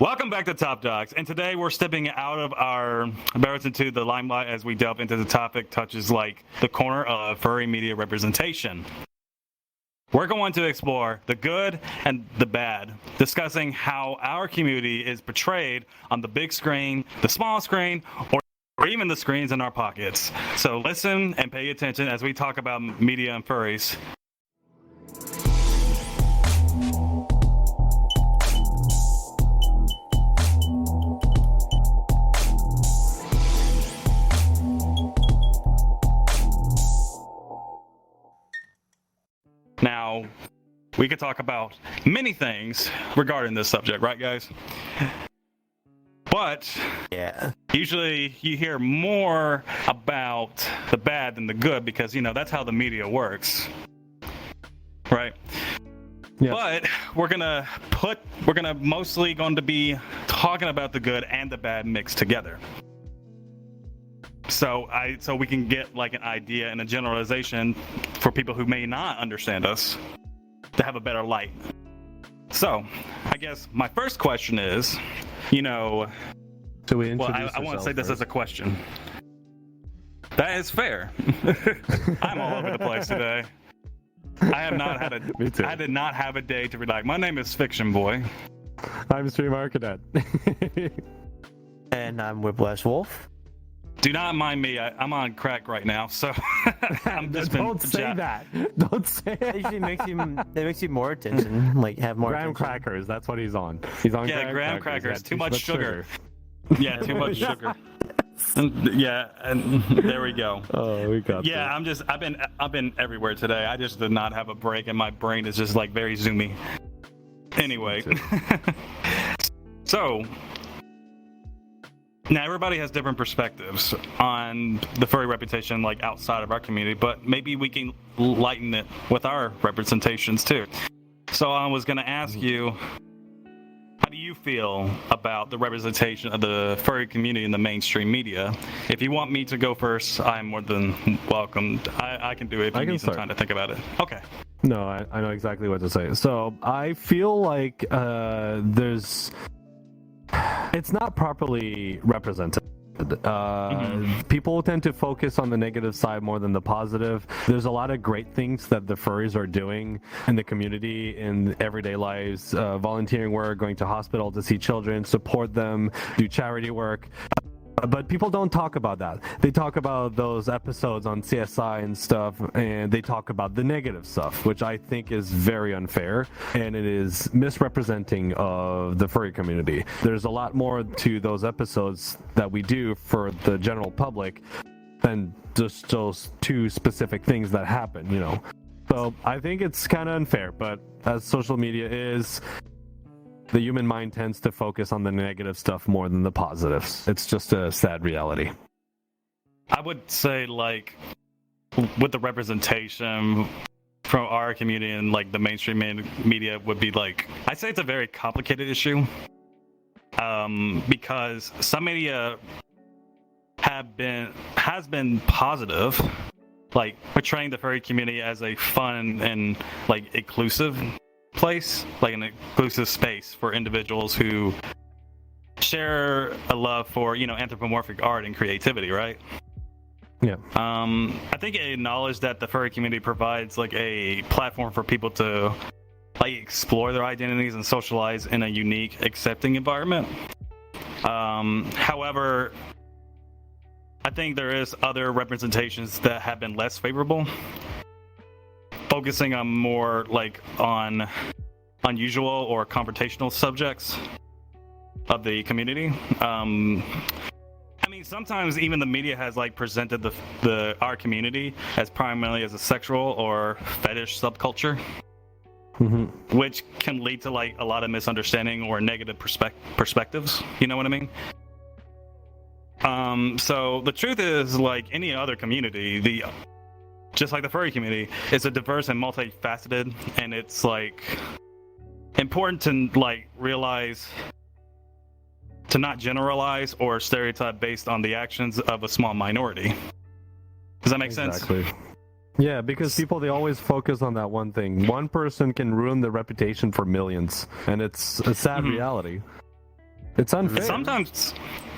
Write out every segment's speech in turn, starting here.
Welcome back to Top Dogs, and today we're stepping out of our barrels into the limelight as we delve into the topic touches like the corner of furry media representation. We're going to explore the good and the bad, discussing how our community is portrayed on the big screen, the small screen, or even the screens in our pockets. So listen and pay attention as we talk about media and furries. Now, we could talk about many things regarding this subject, right, guys? But yeah, usually you hear more about the bad than the good because, that's how the media works, right? Yeah. But we're mostly going to be talking about the good and the bad mixed together. So we can get like an idea and a generalization for people who may not understand us to have a better light. So, I guess my first question is, So we well, I want to say this as a question. That is fair. I'm all over the place today. I have not had Me too. I did not have a day to relax. My name is Fiction Boy. I'm Stream Arcadet. and I'm Whiplash Wolf. Do not mind me. I'm on crack right now, so I'm just Don't say that. Don't say It it. usually makes you more attention, like have more Graham attention. crackers, that's what he's on. He's on Graham crackers. Yeah, Too much sugar. Yeah, too much Yeah. sugar. And there we go. Oh, we got Yeah, I've been everywhere today. I just did not have a break, and my brain is just like very zoomy. Anyway, so now everybody has different perspectives on the furry reputation, like outside of our community, but maybe we can lighten it with our representations too. So I was going to ask you, how do you feel about the representation of the furry community in the mainstream media? If you want me to go first, I'm more than welcome. I can do it if you need some time to think about it. Okay. No, I know exactly what to say. So I feel like it's not properly represented. People tend to focus on the negative side more than the positive. There's a lot of great things that the furries are doing in the community, in everyday lives, volunteering work, going to hospital to see children, support them, do charity work. But people don't talk about that. They talk about those episodes on CSI and stuff, and they talk about the negative stuff, which I think is very unfair, and it is misrepresenting of the furry community. There's a lot more to those episodes that we do for the general public than just those two specific things that happen, So I think it's kind of unfair, but as social media is, the human mind tends to focus on the negative stuff more than the positives. It's just a sad reality. I would say, like, with the representation from our community and like the mainstream media would be like, I'd say it's a very complicated issue, because some media has been positive, like portraying the furry community as a fun and like inclusive place, like an inclusive space for individuals who share a love for anthropomorphic art and creativity, right? Yeah. I think it acknowledged that the furry community provides like a platform for people to like explore their identities and socialize in a unique, accepting environment. However, I think there is other representations that have been less favorable, focusing on more like on unusual or confrontational subjects of the community. I mean, sometimes even the media has like presented our community as primarily as a sexual or fetish subculture, which can lead to like a lot of misunderstanding or negative perspectives. You know what I mean? So the truth is, like any other community, just like the furry community, it's a diverse and multifaceted, and it's like important to like realize to not generalize or stereotype based on the actions of a small minority. Does that make sense? Yeah, because people, they always focus on that one thing. One person can ruin the reputation for millions, and it's a sad reality. It's unfair. Sometimes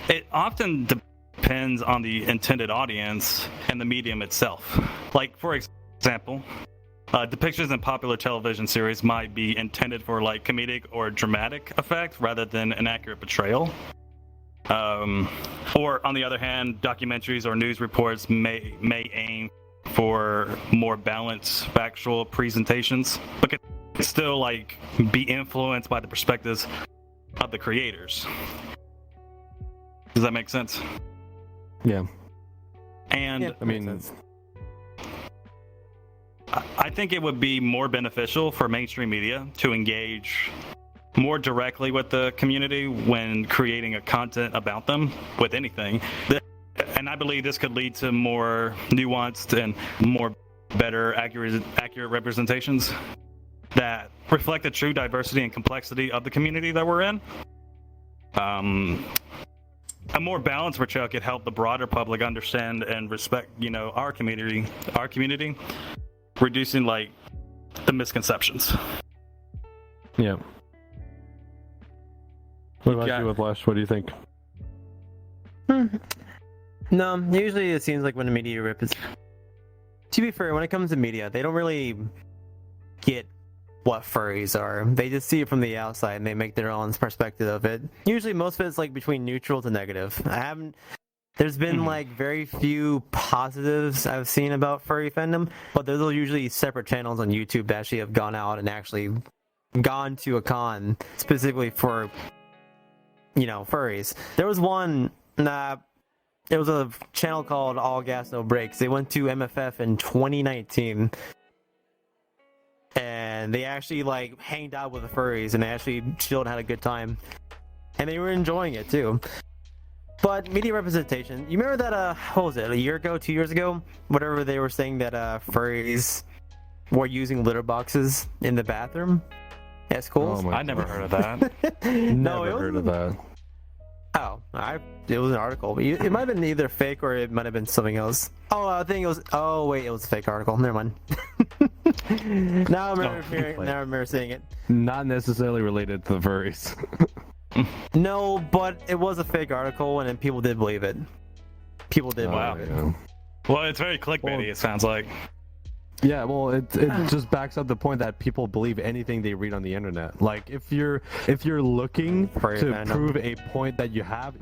it often depends on the intended audience and the medium itself. Like, for example, depictions in popular television series might be intended for like comedic or dramatic effect rather than an accurate portrayal. Or on the other hand, documentaries or news reports may aim for more balanced factual presentations, but can still like be influenced by the perspectives of the creators. Does that make sense? Yeah. And Yeah, I mean, makes sense. I think it would be more beneficial for mainstream media to engage more directly with the community when creating a content about them with anything. And I believe this could lead to more nuanced and more better accurate representations that reflect the true diversity and complexity of the community that we're in. A more balanced portrayal could help the broader public understand and respect, our community, reducing like the misconceptions. yeah. What about you, Whiplash? What do you think? No, usually it seems like when the media rips. To be fair, when it comes to media, they don't really get what furries are. They just see it from the outside and they make their own perspective of it. Usually, most of it's like between neutral to negative. There's been like very few positives I've seen about furry fandom, but those are usually separate channels on YouTube that actually have gone out and actually gone to a con specifically for, furries. There was one. It was a channel called All Gas No Brakes. They went to MFF in 2019, and they actually like hanged out with the furries, and they actually chilled and had a good time, and they were enjoying it too. But media representation, you remember that? What was it? A year ago, 2 years ago, whatever, they were saying that furries were using litter boxes in the bathroom at schools. Oh I never heard of that. Never heard of that. Oh, it was an article, but it might have been either fake or it might have been something else. Oh, I think it was. Oh wait, it was a fake article. Never mind. Now I remember seeing it. Not necessarily related to the furries. No, but it was a fake article, and then people did believe it. People did Wow. believe it. Yeah. Well, it's very clickbaity, it sounds like. Yeah, well, it just backs up the point that people believe anything they read on the internet. Like, if you're looking Furry to fandom. prove a point that you have,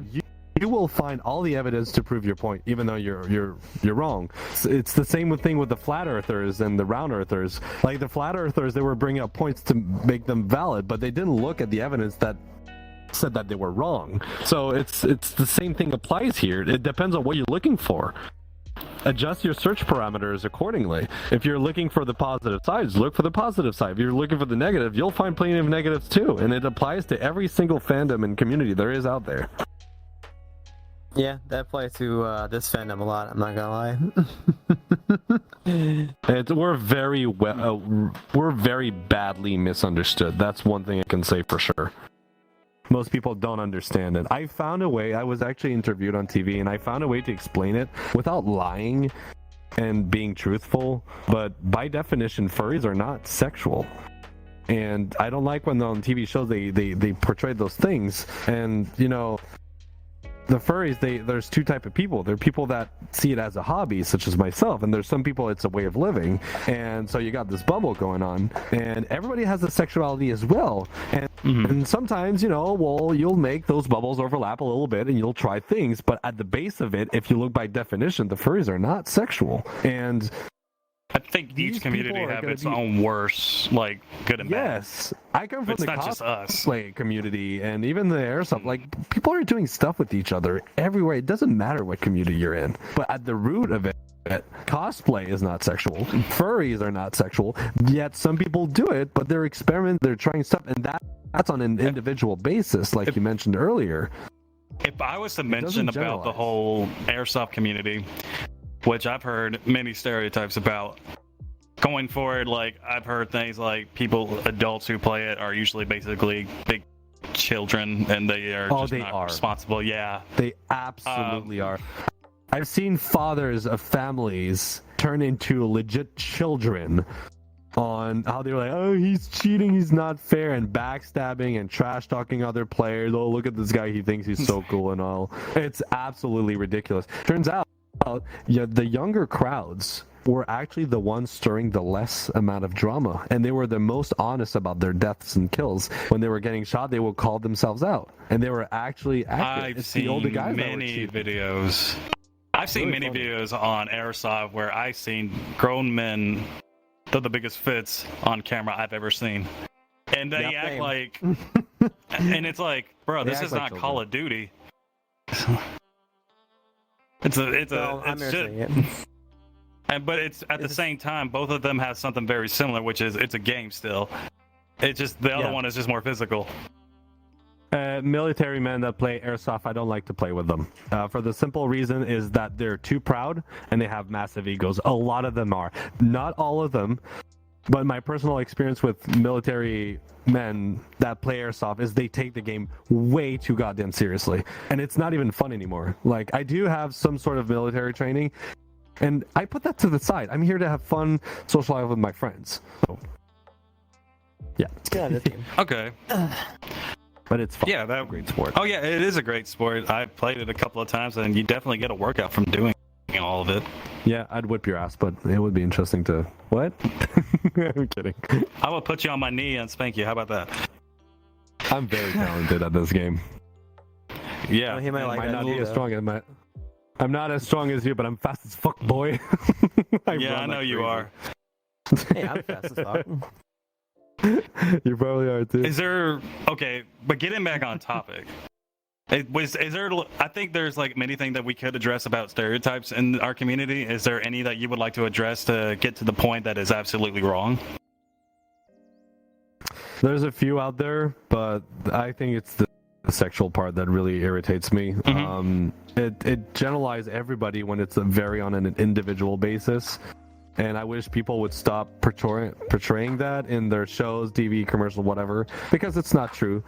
you will find all the evidence to prove your point, even though you're wrong. It's the same thing with the flat earthers and the round earthers. Like the flat earthers, they were bringing up points to make them valid, but they didn't look at the evidence that said that they were wrong. So it's the same thing applies here. It depends on what you're looking for. Adjust your search parameters accordingly. If you're looking for the positive sides, look for the positive side. If you're looking for the negative, you'll find plenty of negatives too, and it applies to every single fandom and community there is out there. Yeah, that applies to this fandom a lot. I'm not gonna lie. We're very badly misunderstood. That's one thing I can say for sure. Most people don't understand it. I found a way. I was actually interviewed on TV, and I found a way to explain it without lying and being truthful. But by definition, furries are not sexual. And I don't like when on TV shows they portray those things. And the furries, there's two type of people. There are people that see it as a hobby, such as myself, and there's some people it's a way of living. And so you got this bubble going on, and everybody has a sexuality as well. And sometimes, you'll make those bubbles overlap a little bit, and you'll try things. But at the base of it, if you look by definition, the furries are not sexual. And I think each community have its own worst, like, good and bad. yes, I come from It's the not just us. cosplay community, and even the airsoft. Like, people are doing stuff with each other everywhere. It doesn't matter what community you're in, but at the root of it, cosplay is not sexual. Furries are not sexual. Yet some people do it, but they're experimenting. They're trying stuff, and that's on an individual basis, like you mentioned earlier. If I was to mention about the generalize. whole airsoft community, which I've heard many stereotypes about, going forward, like, I've heard things like adults who play it are usually basically big children, and they are just they not are. responsible. Yeah. They absolutely are. I've seen fathers of families turn into legit children on how they were like, oh, he's cheating, he's not fair, and backstabbing and trash talking other players. Oh, look at this guy, he thinks he's so cool and all. It's absolutely ridiculous. Turns out, yeah, the younger crowds were actually the ones stirring the less amount of drama, and they were the most honest about their deaths and kills. When they were getting shot, they would call themselves out, and they were actually accurate. I've seen many videos. I've seen Really many funny. videos on Airsoft where I've seen grown men throw the biggest fits on camera I've ever seen, and they Yep, act same. like, and it's like, bro, They this act is like not children. Call of Duty. Well, I'm it's just, irritating it. but it's at the same time, both of them have something very similar, which is it's a game still. It's just the other Yeah. one is just more physical. Military men that play airsoft, I don't like to play with them. For the simple reason is that they're too proud and they have massive egos. A lot of them are. Not all of them, but my personal experience with military men that play airsoft is they take the game way too goddamn seriously. And it's not even fun anymore. Like, I do have some sort of military training, and I put that to the side. I'm here to have fun, socialize with my friends. So, yeah. Let's get out of this game. Okay. But it's fun. Yeah, that Great sport. Oh yeah, it is a great sport. I've played it a couple of times, and you definitely get a workout from doing all of it. Yeah, I'd whip your ass, but it would be interesting to... What? I'm kidding. I will put you on my knee and spank you. How about that? I'm very talented at this game. Yeah. Well, he might like Might that not be move, as though. strong as my... I'm not as strong as you, but I'm fast as fuck, boy. Yeah, I run know like you crazy. are. Hey, I'm fast as fuck. You probably are too. Is there okay? But getting back on topic, is there? I think there's like many things that we could address about stereotypes in our community. Is there any that you would like to address to get to the point that is absolutely wrong? There's a few out there, but I think it's the sexual part that really irritates me. Mhm. It generalizes everybody when it's very on an individual basis. And I wish people would stop portraying that in their shows, TV, commercial, whatever, because it's not true.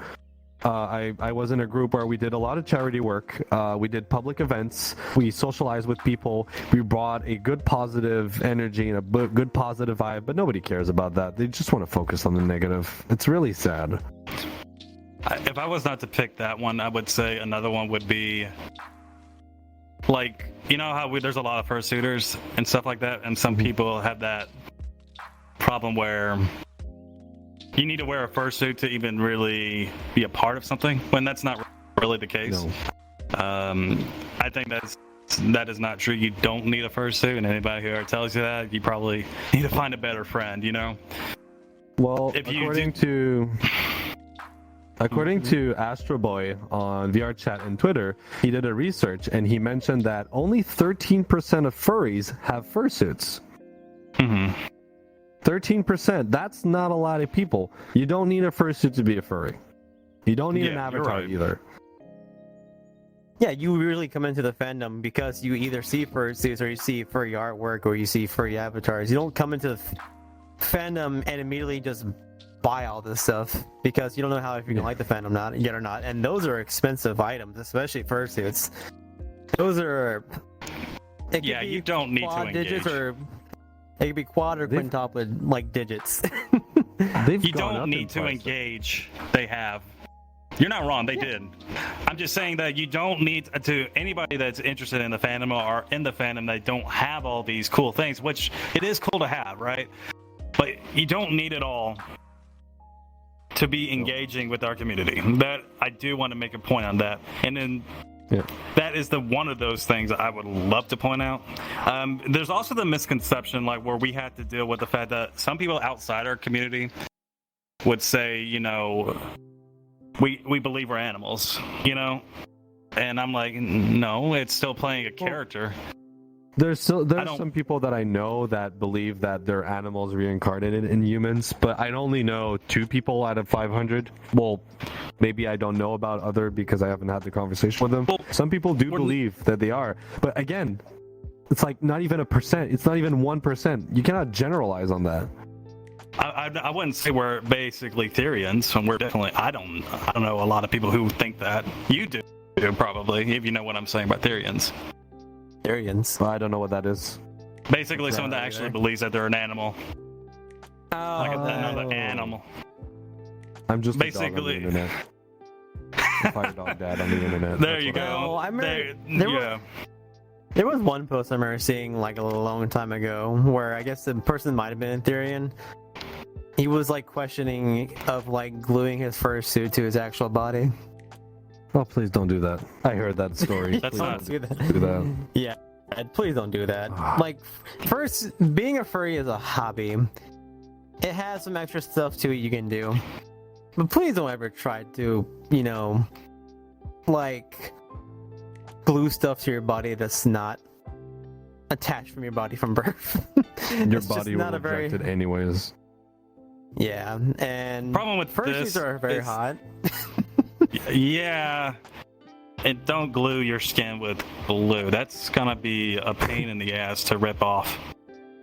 I was in a group where we did a lot of charity work. We did public events. We socialized with people. We brought a good positive energy and a good positive vibe, but nobody cares about that. They just want to focus on the negative. It's really sad. If I was not to pick that one, I would say another one would be like, you know how there's a lot of fursuiters and stuff like that, and some people have that problem where you need to wear a fursuit to even really be a part of something, when that's not really the case. No. I think that is not true. You don't need a fursuit, and anybody who ever tells you that, you probably need to find a better friend, you know? Well, If you according to Astro Boy on VR Chat and Twitter, he did a research and he mentioned that only 13% of furries have fursuits. Mm-hmm. 13%. That's not a lot of people. You don't need a fursuit to be a furry. You don't need an Yeah, you're avatar right. either. Yeah, you really come into the fandom because you either see fursuits or you see furry artwork or you see furry avatars. You don't come into the fandom and immediately just buy all this stuff because you don't know how if you can like the fandom yet or not. And those are expensive items, especially fursuits. Those are... it could Yeah, be you don't need to quad digits, engage. or it could be quad or They've- quintuplet like digits. They've You gone up don't in need to price. engage. They have. You're not wrong. They did. I'm just saying that you don't need to. Anybody that's interested in the fandom or in the fandom that don't have all these cool things, which it is cool to have, right? But you don't need it all to be engaging with our community. That I do want to make a point on that. And then Yeah. that is the one of those things I would love to point out. There's also the misconception, like where we had to deal with the fact that some people outside our community would say, you know, we believe we're animals, you know, and I'm like, no, it's still playing a character. There's don't- some people that I know that believe that they're animals reincarnated in humans, but I only know 2 people out of 500. Well, maybe I don't know about other because I haven't had the conversation with them. Well, Some people do we're- believe that they are, but again, it's like not even a percent. It's not even 1%. You cannot generalize on that. I wouldn't say we're basically Therians, and we're definitely. I don't know a lot of people who think that. You do probably, if you know what I'm saying about Therians. Arians. Well, I don't know what that is. Basically, Yeah, someone that right actually there. believes that they're an animal. Like another animal. I'm just Basically. a dog on the internet. A fire dog dad on the internet. There That's you what I am. go. Oh, I remember yeah. there was one post I remember seeing like a long time ago where I guess the person might have been Ethereum. He was like questioning of like gluing his fursuit to his actual body. Oh, please don't do that. I heard that story. That's Please not- don't do that. Yeah, please don't do that. Like, first, being a furry is a hobby. It has some extra stuff to it you can do. But please don't ever try to, you know, like, glue stuff to your body that's not attached from your body from birth. Your It's just body will not a reject it anyways. Yeah, and Problem with fursuits this are very is- hot. Yeah. And don't glue your skin with glue. That's gonna be a pain in the ass to rip off.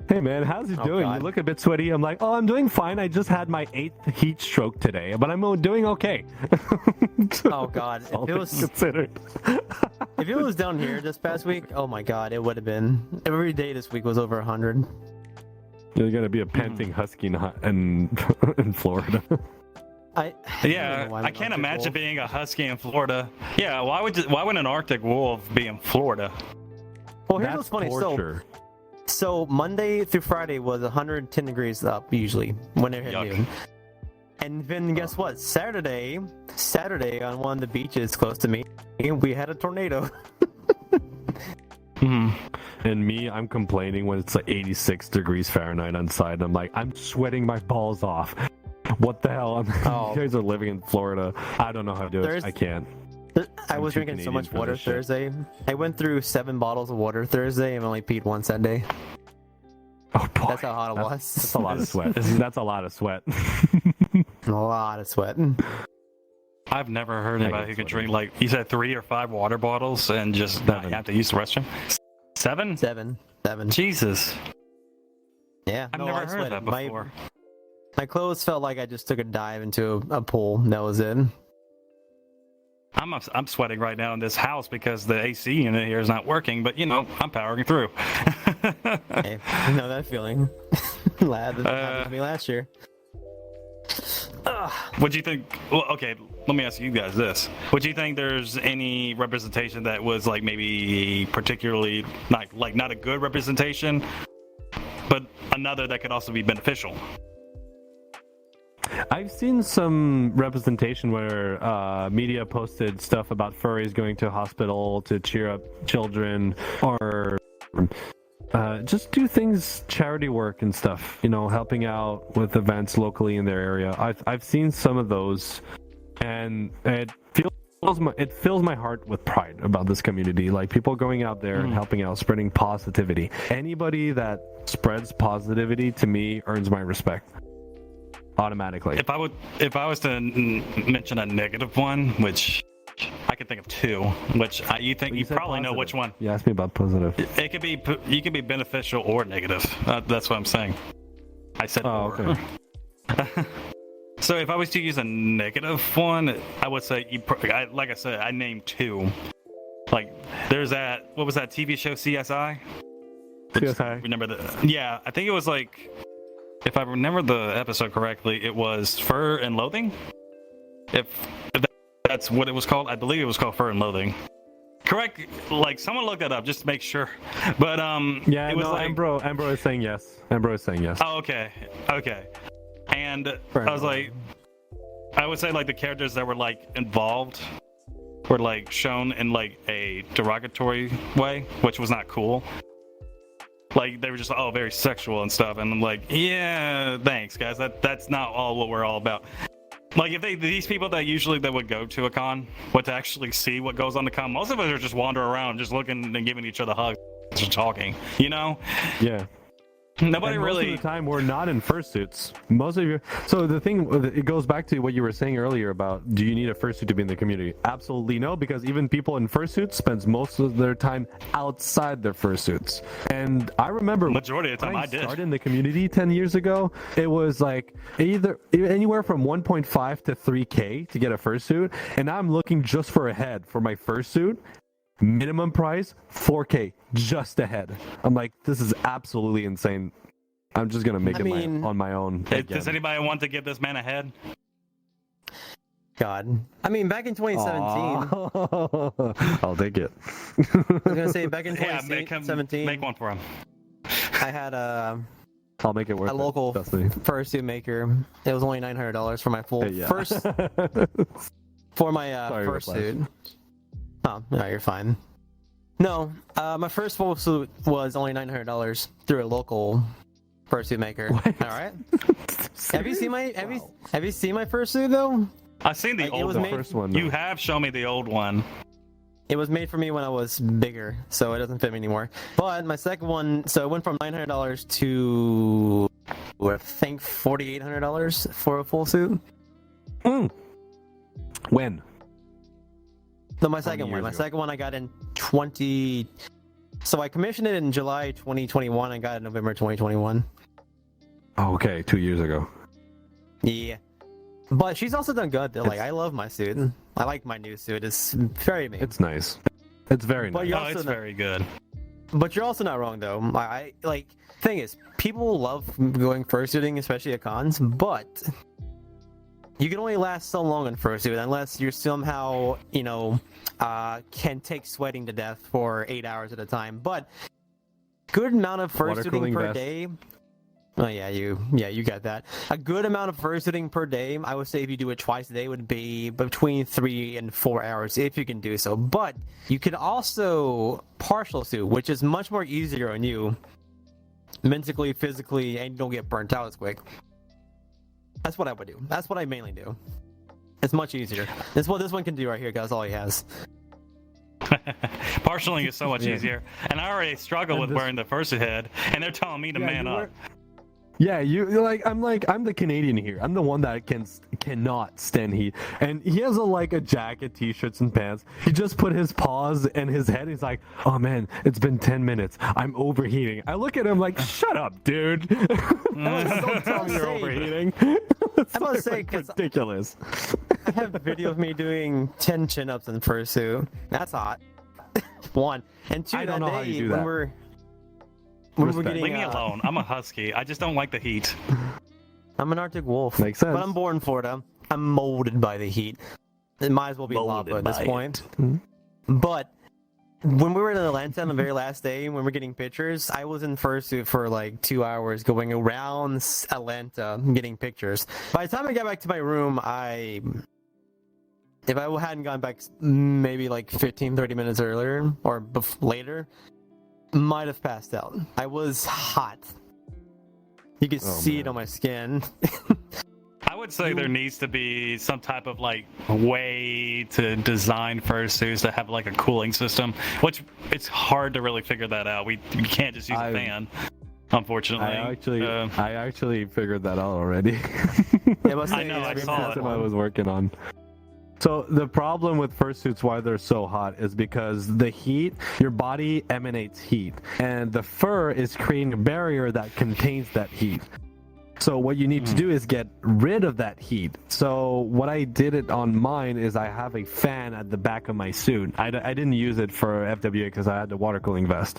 Hey man, how's he Oh, doing? God. You look a bit sweaty. I'm like, oh, I'm doing fine. I just had my 8th heat stroke today, but I'm doing okay. Oh God, All if it was things considered. if it was down here this past week, oh my God, it would have been. Every day this week was over 100. You're gonna be a panting husky in Florida. I Yeah, don't know why I I'm can't Arctic imagine wolf. being a husky in Florida. Yeah, why would an Arctic wolf be in Florida? Well, here's That's what's funny. torture. So Monday through Friday was 110 degrees up usually when it hit Yuck. noon. And then guess what? Saturday on one of the beaches close to me, we had a tornado. Hmm. And me, I'm complaining when it's like 86 degrees Fahrenheit outside. I'm like, I'm sweating my balls off. What the hell? Oh. You guys are living in Florida. I don't know how to do There's- it. I can't. I I'm was too drinking so Canadian much for water this shit. Thursday. I went through 7 bottles of water Thursday and only peed once that day. Oh boy. That's how hot it was. That's a lot of sweat. That's a lot of sweat. A lot of sweat. I've never heard I anybody get who can sweaty. drink like you said 3 or 5 water bottles and just not 7. have to use the restroom. 7? 7. Jesus, Yeah. I've no, never I heard sweated. that before. My clothes felt like I just took a dive into a pool. That was it. I'm sweating right now in this house because the AC unit here is not working. But you know, I'm powering through. Hey, I know that feeling. Lad, that happened to me last year. What do you think? Well, okay, let me ask you guys this: would you think there's any representation that was like maybe particularly not a good representation, but another that could also be beneficial? I've seen some representation where media posted stuff about furries going to a hospital to cheer up children or just do things, charity work and stuff, you know, helping out with events locally in their area. I've seen some of those, and it fills my heart with pride about this community. Like people going out there and helping out, spreading positivity. Anybody that spreads positivity to me earns my respect automatically. If I was to mention a negative one, which I could think of 2, which you said probably know positive. which one. You asked me about positive. It could be you can be beneficial or negative. That's what I'm saying. I said Oh, or. okay. So if I was to use a negative one, I would say like I said, I named 2. Like there's that what was that TV show CSI? CSI. Remember that? Yeah, I think it was like if I remember the episode correctly, it was Fur and Loathing. If that's what it was called, I believe it was called Fur and Loathing. Correct? Like someone look that up just to make sure. But Yeah, it was no, like Ambro is saying yes. Ambro is saying yes. Oh, okay. And I was like, I would say like the characters that were like involved were like shown in like a derogatory way, which was not cool. Like they were just very sexual and stuff, and I'm like, yeah, thanks guys. That's not all what we're all about. Like if these people that would go to a con would to actually see what goes on the con, most of us are just wandering around, just looking and giving each other hugs, just talking. You know, Yeah. nobody And most really. of the time we're not in fursuits. Most of you. So the thing, it goes back to what you were saying earlier about, do you need a fursuit to be in the community? Absolutely no, because even people in fursuits spends most of their time outside their fursuits. And I remember Majority of the time when I did. started in the community 10 years ago, it was like either anywhere from 1.5 to 3K to get a fursuit, and I'm looking just for a head for my fursuit. Minimum price 4K just a head. I'm like, this is absolutely insane. I'm just gonna make on my own. Does anybody want to give this man a head? God. I mean, back in 2017. I'll take it. I was gonna say back in 2017. Make one for him. I had I'll make it worth a local fursuit maker. It was only $900 for my first for my fursuit. Oh, no, you're fine. No, my first full suit was only $900 through a local fursuit maker. What? All right. Have you seen my fursuit though? I've seen the old one. First one. You have shown me the old one. It was made for me when I was bigger, so it doesn't fit me anymore. But my second one, so it went from $900 to I think $4,800 for a full suit. When? No, my second one I got in 20. So I commissioned it in July 2021. I got it in November 2021. Oh, okay, 2 years ago. Yeah, but she's also done good. Like I love my suit. I like my new suit. It's very amazing. It's nice. It's very nice. Oh, it's very good. But you're also not wrong though. I like thing is people love going fursuiting, especially at cons, but you can only last so long in fursuit unless you're somehow, can take sweating to death for 8 hours at a time. But good amount of fursuiting per day. Oh yeah, you got that. A good amount of fursuiting per day, I would say if you do it twice a day, would be between 3 and 4 hours if you can do so. But you can also partial suit, which is much more easier on you, mentally, physically, and you don't get burnt out as quick. That's what I would do. That's what I mainly do. It's much easier. That's what this one can do right here, guys. All he has. Partialing is so much easier, and I already struggle with wearing the fursuit head, and they're telling me to man up. Yeah, I'm the Canadian here. I'm the one that cannot stand heat. And he has a jacket, t-shirts, and pants. He just put his paws and his head. He's like, oh man, it's been 10 minutes. I'm overheating. I look at him like, shut up, dude. Don't tell me you're overheating. I must say, ridiculous. I have a video of me doing 10 chin-ups in fursuit. That's hot. One. And two, I don't know how you do that. When we're getting, leave me alone. I'm a husky. I just don't like the heat. I'm an Arctic wolf. Makes sense. But I'm born in Florida. I'm molded by the heat. It might as well be lava at this point. But when we were in Atlanta on the very last day, when we're getting pictures, I was in fursuit for 2 hours going around Atlanta getting pictures. By the time I got back to my room, if I hadn't gone back maybe 15-30 minutes earlier or later, might have passed out. I was hot. You could see it on my skin. I would say there needs to be some type of way to design fursuits that have a cooling system, which it's hard to really figure that out. You can't just use a fan, unfortunately. I actually figured that out already. I know, I saw That's it. what I was working on. So the problem with fursuits, why they're so hot, is because the heat, your body emanates heat, and the fur is creating a barrier that contains that heat. So what you need to do is get rid of that heat. So what I did it on mine is I have a fan at the back of my suit. I didn't use it for FWA because I had the water cooling vest.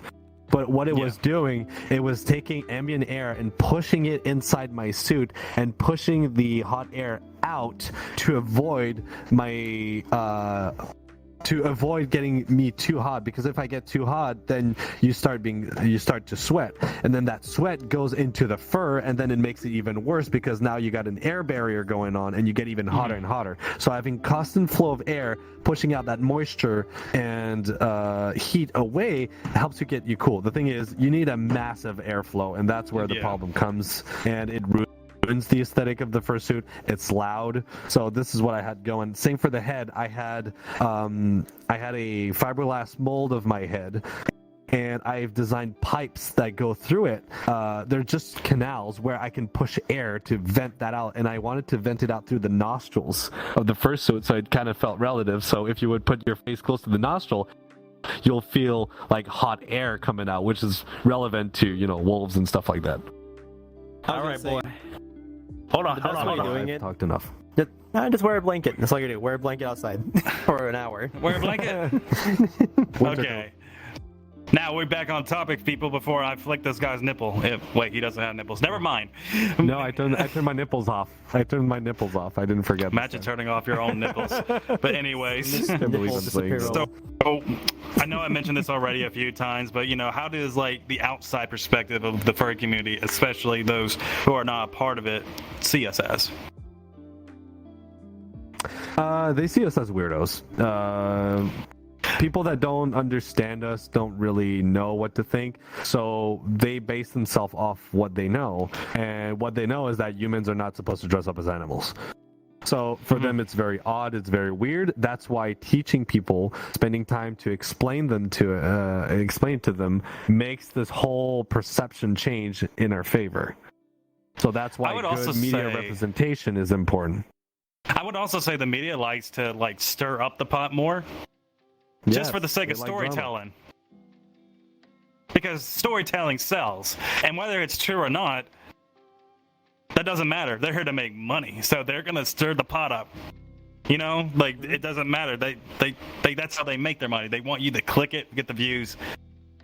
But what it was doing, it was taking ambient air and pushing it inside my suit and pushing the hot air out to avoid my getting me too hot, because if I get too hot, then you start to sweat, and then that sweat goes into the fur, and then it makes it even worse because now you got an air barrier going on and you get even hotter and hotter. So having constant flow of air pushing out that moisture and heat away helps you get you cool. The thing is, you need a massive airflow, and that's where the problem comes, and it ruins the aesthetic of the fursuit. It's loud, so this is what I had going. Same for the head. I had a fiberglass mold of my head, and I've designed pipes that go through it. They're just canals where I can push air to vent that out, and I wanted to vent it out through the nostrils of the fursuit, so it kind of felt relative. So if you would put your face close to the nostril, you'll feel hot air coming out, which is relevant to wolves and stuff like that. All right, boy. Hold on. I've talked enough. Just wear a blanket. That's all you do. Wear a blanket outside for an hour. Wear a blanket. Okay. Now we're back on topic, people. Before I flick this guy's nipple. Wait, he doesn't have nipples. Never mind. No, I turned my nipples off. I didn't forget. Imagine turning off your own nipples. But anyways, Can't believe I'm saying this. so I know I mentioned this already a few times, but how does like the outside perspective of the furry community, especially those who are not a part of it, see us as? They see us as weirdos. People that don't understand us don't really know what to think, so they base themselves off what they know, and what they know is that humans are not supposed to dress up as animals. So for them, it's very odd, it's very weird. That's why teaching people, spending time to explain to them, makes this whole perception change in our favor. So that's why good media representation is important. I would also say the media likes to like stir up the pot more. Just for the sake of storytelling. Because storytelling sells. And whether it's true or not, that doesn't matter. They're here to make money. So they're going to stir the pot up. Like it doesn't matter. They that's how they make their money. They want you to click it, get the views.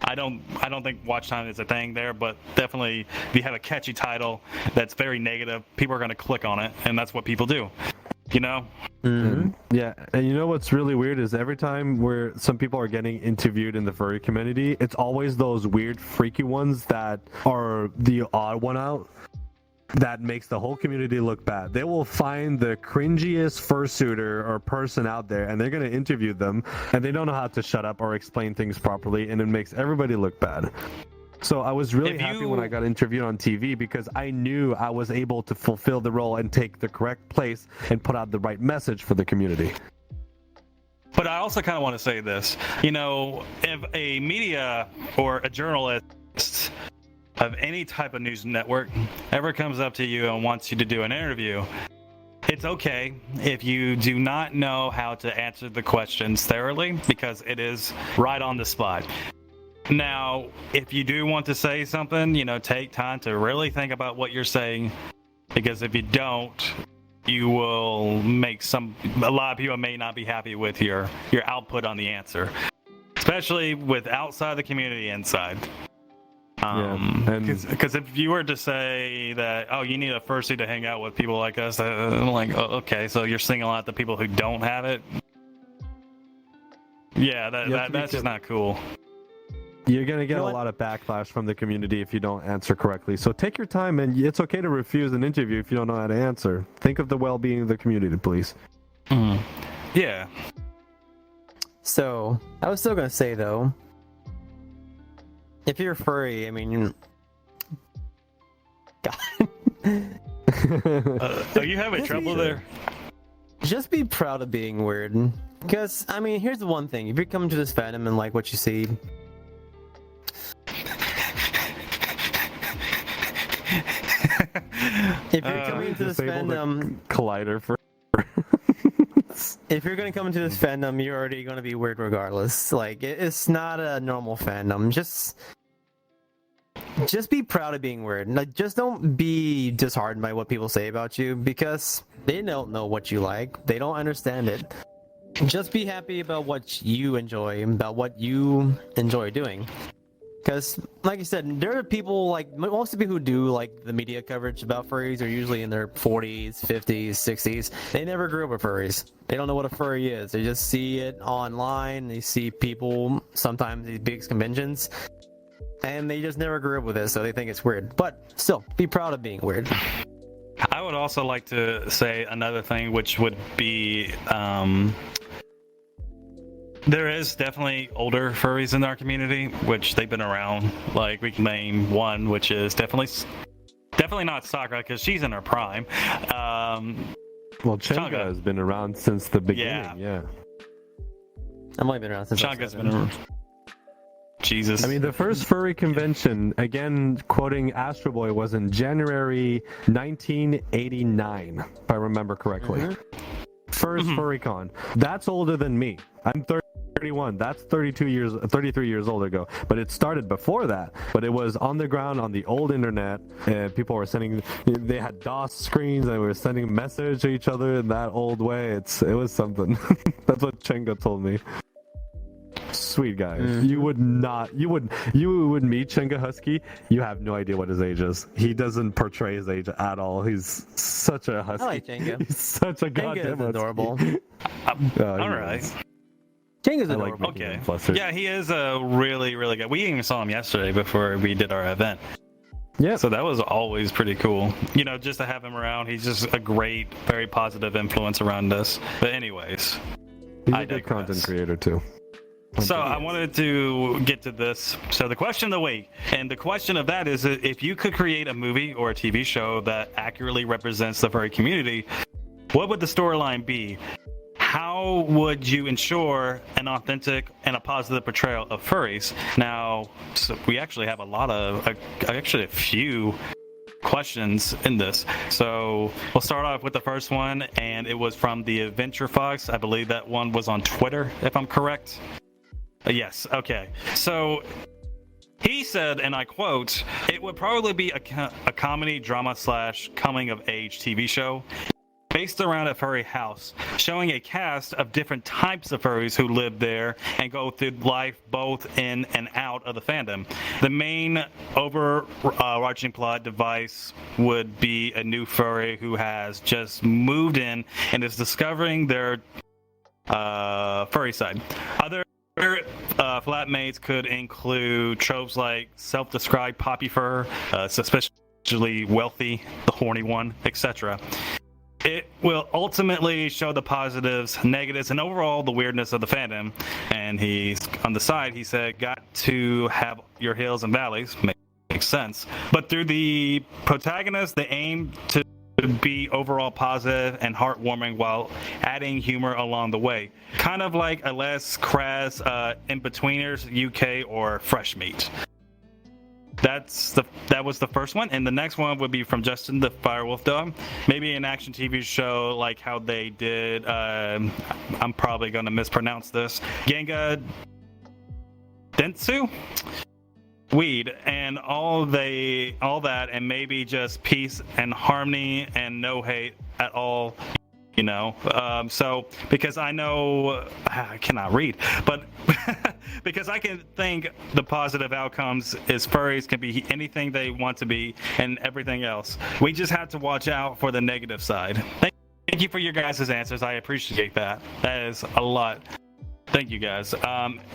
I don't think watch time is a thing there, but definitely if you have a catchy title that's very negative, people are going to click on it, and that's what people do. Mm-hmm. Yeah, and what's really weird is every time where some people are getting interviewed in the furry community, it's always those weird, freaky ones that are the odd one out that makes the whole community look bad. They will find the cringiest fursuiter or person out there, and they're going to interview them, and they don't know how to shut up or explain things properly, and it makes everybody look bad. So I was really happy when I got interviewed on TV because I knew I was able to fulfill the role and take the correct place and put out the right message for the community. But I also kind of want to say this. If a media or a journalist of any type of news network ever comes up to you and wants you to do an interview, it's okay if you do not know how to answer the questions thoroughly because it is right on the spot. Now, if you do want to say something, take time to really think about what you're saying, because if you don't, you will make a lot of people may not be happy with your output on the answer, especially with outside the community, inside. Because if you were to say that, you need a fursuit to hang out with people like us, I'm like, okay, so you're singling out the people who don't have it. Yeah, that's just not cool. You're going to get a lot of backlash from the community if you don't answer correctly. So take your time, and it's okay to refuse an interview if you don't know how to answer. Think of the well-being of the community, please. Yeah. So, I was still going to say, though, if you're furry, I mean... God. Are you having trouble there? Just be proud of being weird. Because, I mean, here's the one thing. If you come to this fandom and like what you see... If you're coming into this fandom, collider for. If you're gonna come into this fandom, you're already gonna be weird regardless. Like it's not a normal fandom. Just be proud of being weird. Like, just don't be disheartened by what people say about you because they don't know what you like. They don't understand it. Just be happy about what you enjoy, about what you enjoy doing. Because, like you said, there are people, like, most of the people who do, like, the media coverage about furries are usually in their 40s, 50s, 60s. They never grew up with furries. They don't know what a furry is. They just see it online. They see people, sometimes these big conventions, and they just never grew up with it, so they think it's weird. But still, be proud of being weird. I would also like to say another thing, which would be... there is definitely older furries in our community, which they've been around. Like, we can name one, which is definitely not Sakura, because she's in her prime. Well, Chenga has been around since the beginning, yeah. I've only been around since Changa's been around. Jesus. I mean, the first furry convention, again, quoting Astro Boy, was in January 1989, if I remember correctly. Mm-hmm. First FurryCon. That's older than me. I'm 31. That's 33 years old ago. But it started before that. But it was on the ground on the old internet, and people were they had DOS screens, and we were sending messages to each other in that old way. It was something. That's what Chenga told me. sweet guy. You would not. You would meet Chenga Husky. You have no idea what his age is. He doesn't portray his age at all. He's such a husky. I like Chenga. He's such a Chenga goddamn is husky. adorable. All right. Chenga's I like adorable. making Okay. him flustered. Yeah, he is a really, really good. We even saw him yesterday before we did our event. Yeah. So that was always pretty cool. You know, just to have him around. He's just a great, very positive influence around us. But anyways, He's I a good digress. content creator too. So I wanted to get to this. So the question of the week, and the question of that is, if you could create a movie or a TV show that accurately represents the furry community, what would the storyline be? How would you ensure an authentic and a positive portrayal of furries? Now, so we actually have a few questions in this. So we'll start off with the first one, and it was from the Adventure Fox. I believe that one was on Twitter, if I'm correct. Yes, okay. So he said, and I quote, "It would probably be a comedy drama / coming of age TV show based around a furry house, showing a cast of different types of furries who live there and go through life both in and out of the fandom. The main overarching plot device would be a new furry who has just moved in and is discovering their furry side. Other flatmates could include tropes like self-described poppy fur, especially wealthy, the horny one, etc. It will ultimately show the positives, negatives, and overall the weirdness of the fandom." And he's on the side, he said, "Got to have your hills and valleys." Makes sense. "But through the protagonist, they aim to be overall positive and heartwarming while adding humor along the way. Kind of like a less crass in-betweeners, UK, or Fresh Meat." That was the first one, and the next one would be from Justin the Firewolf Dog. "Maybe an action TV show like how they did. I'm probably going to mispronounce this. Ganga Dentsu, Weed, and all that, and maybe just peace and harmony and no hate at all." You know, so because I know I cannot read, but because I can think the positive outcomes is furries can be anything they want to be and everything else. We just have to watch out for the negative side. Thank you for your guys' answers. I appreciate that. That is a lot. Thank you guys.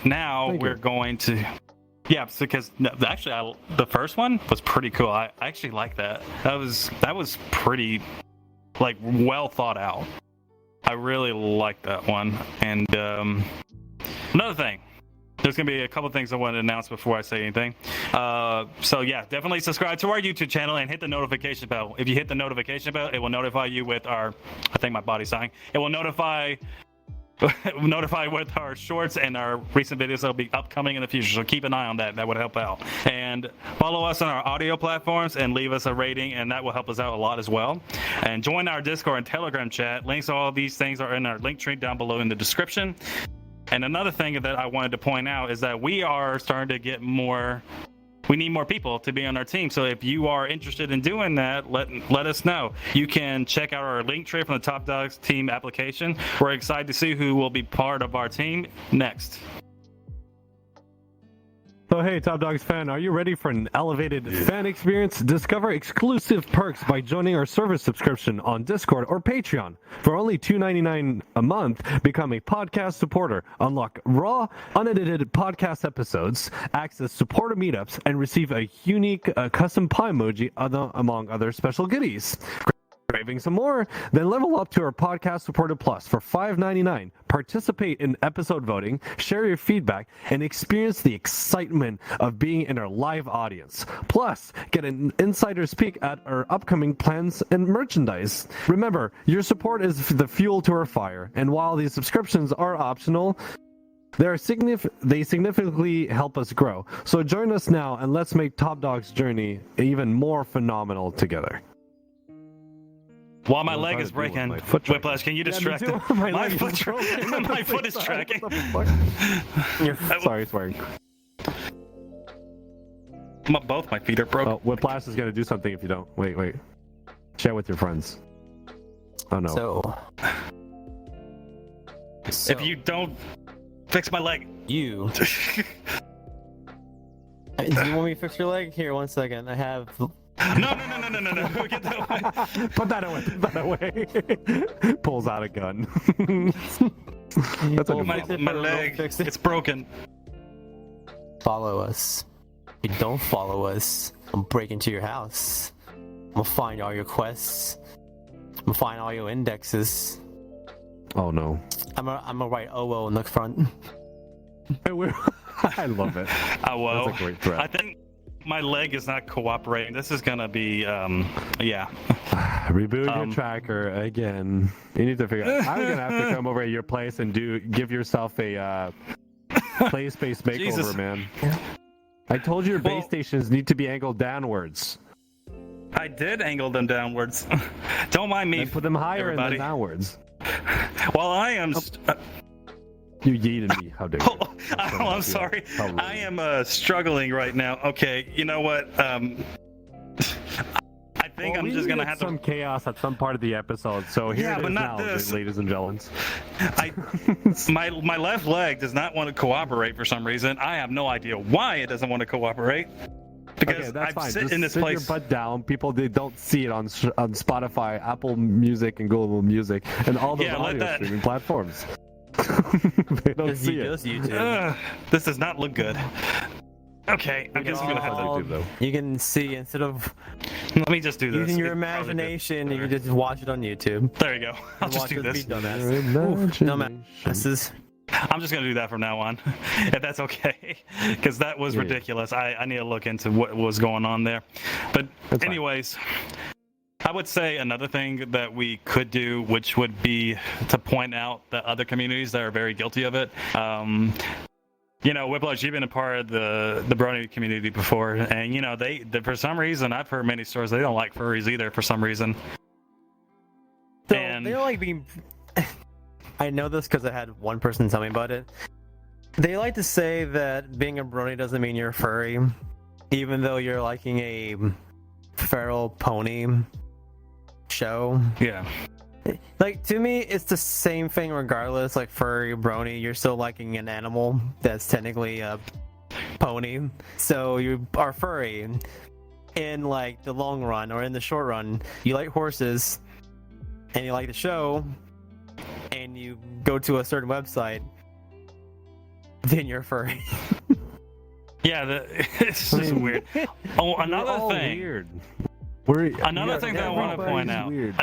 Now we're going to. Yeah, because actually, the first one was pretty cool. I actually like that. That was pretty. Like, well thought out. I really like that one. And another thing, there's gonna be a couple things I want to announce before I say anything. So yeah, definitely subscribe to our YouTube channel and hit the notification bell. If you hit the notification bell, it will notify you with our. I think my body's sighing. It will notify with our shorts and our recent videos that will be upcoming in the future. So keep an eye on that. That would help out. And follow us on our audio platforms and leave us a rating, and that will help us out a lot as well. And join our Discord and Telegram chat. Links to all these things are in our link tree down below in the description. And another thing that I wanted to point out is that we are starting to get more. We need more people to be on our team. So if you are interested in doing that, let us know. You can check out our link tree from the Top Dogs team application. We're excited to see who will be part of our team next. So hey, Top Dogs fan, are you ready for an elevated fan experience? Discover exclusive perks by joining our service subscription on Discord or Patreon. For only $2.99 a month, become a podcast supporter, unlock raw, unedited podcast episodes, access supporter meetups, and receive a unique custom pie emoji among other special goodies. Craving some more? Then level up to our Podcast Supported Plus for $5.99. Participate in episode voting, share your feedback, and experience the excitement of being in our live audience. Plus, get an insider's peek at our upcoming plans and merchandise. Remember, your support is the fuel to our fire, and while these subscriptions are optional, they significantly help us grow. So join us now, and let's make Top Dog's journey even more phenomenal together. While my leg is breaking, Whiplash, can you distract it? My foot is tracking. Sorry, swearing. Both my feet are broken. Oh, Whiplash is gonna do something if you don't. Wait. Share with your friends. Oh no. So If you don't Fix my leg. You. Do you want me to fix your leg? Here, 1 second. I have. No. Get that away. Put that away. Put that away. Pulls out a gun. That's a Well, new My problem. leg. Fix it. It's broken. Follow us. If you don't follow us, I'm break into your house. I'm gonna find all your quests. I'm gonna find all your indexes. Oh no. I'm gonna write OO in the front. I love it. Oh, well. That's a great threat. I think my leg is not cooperating. This is gonna be, yeah. Reboot your tracker again. You need to figure out. I'm gonna have to come over at your place and give yourself a play space makeover, Jesus. man. I told you your base stations need to be angled downwards. I did angle them downwards. Don't mind me. And put them higher and everybody. then downwards. Well, I am. You yeeted me. How dare you? I'm sorry. How rude. I am struggling right now. Okay, you know what? I think I'm just gonna have some to. chaos at some part of the episode. So here Yeah, it is but not now, this. ladies and gentlemen. My left leg does not want to cooperate for some reason. I have no idea why it doesn't want to cooperate. Because Okay, that's I've fine. sit Just in this sit place. your butt down. People they don't see it on Spotify, Apple Music, and Google Music, and all those Yeah, let audio that- streaming platforms. They don't Just see it. YouTube. This does not look good. Okay, I guess I'm gonna have to. YouTube, though. You can see instead of Let me just do this. using your It's probably good. imagination, you can just watch it on YouTube. There you go. I'll just Watch do us this. be dumbass. No man, this is. I'm just gonna do that from now on, if that's okay, because that was Yeah. ridiculous. I need to look into what was going on there. But That's fine. anyways, I would say another thing that we could do, which would be to point out the other communities that are very guilty of it. You know, Whiplash, you've been a part of the brony community before, and you know they for some reason I've heard many stories they don't like furries either for some reason. So And- they don't like being. I know this because I had one person tell me about it. They like to say that being a brony doesn't mean you're furry, even though you're liking a feral pony show. Yeah. Like, to me, it's the same thing regardless. Like, furry, brony, you're still liking an animal that's technically a pony. So you are furry. In, like, the long run or in the short run, you like horses and you like the show and you go to a certain website, then you're furry. Yeah, it's just weird. Oh, another We're all thing. Weird. Another thing that I want to point out. Weird.